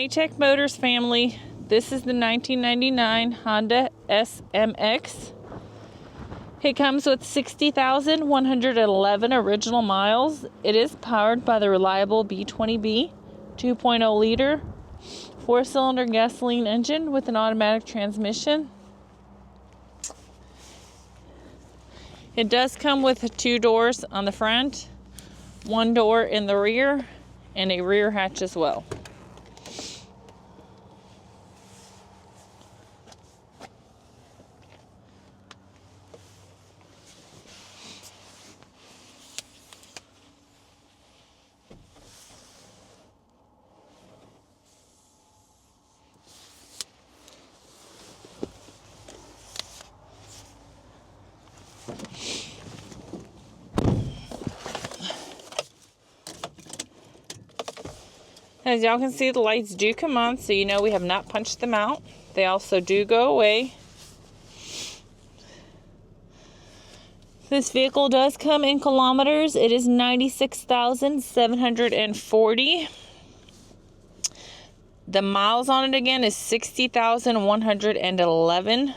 Hey Tech Motors family, this is the 1999 Honda SMX. It comes with 60,111 original miles. It is powered by the reliable B20B 2.0 liter 4-cylinder gasoline engine with an automatic transmission. It does come with 2 doors on the front, 1 door in the rear, and a rear hatch as well. As y'all can see, the lights do come on, so you know we have not punched them out. They also do go away. This vehicle does come in kilometers. It is 96,740. The miles on it again is 60,111.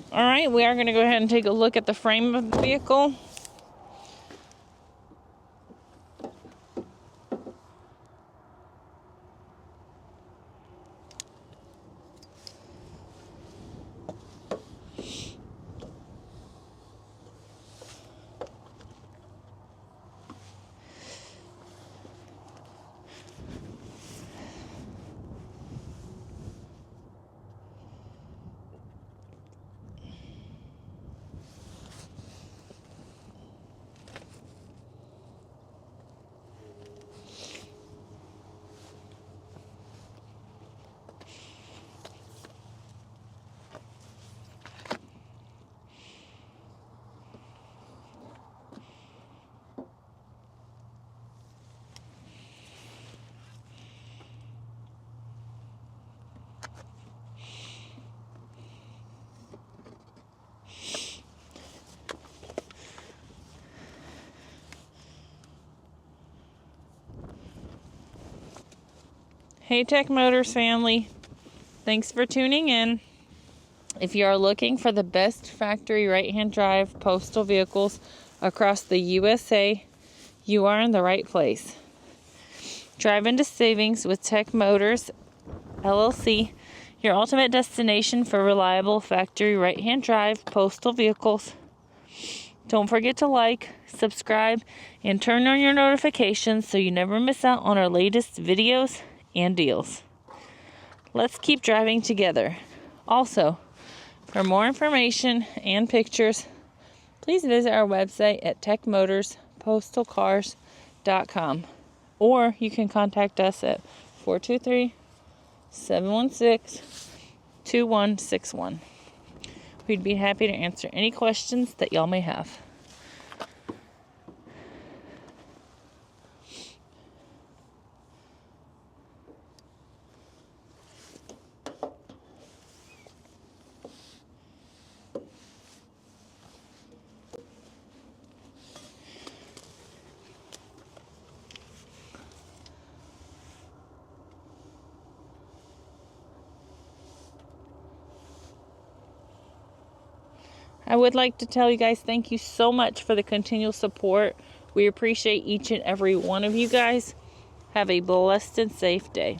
All right, we are going to go ahead and take a look at the frame of the vehicle. Hey Tech Motors family, thanks for tuning in. If you are looking for the best factory right-hand drive postal vehicles across the USA, you are in the right place. Drive into savings with Tech Motors LLC, your ultimate destination for reliable factory right-hand drive postal vehicles. Don't forget to like, subscribe, and turn on your notifications so you never miss out on our latest videos and deals. Let's keep driving together. Also, for more information and pictures, please visit our website at techmotorspostalcars.com, or you can contact us at 423-716-2161. We'd be happy to answer any questions that y'all may have. I would like to tell you guys thank you so much for the continual support. We appreciate each and every one of you guys. Have a blessed and safe day.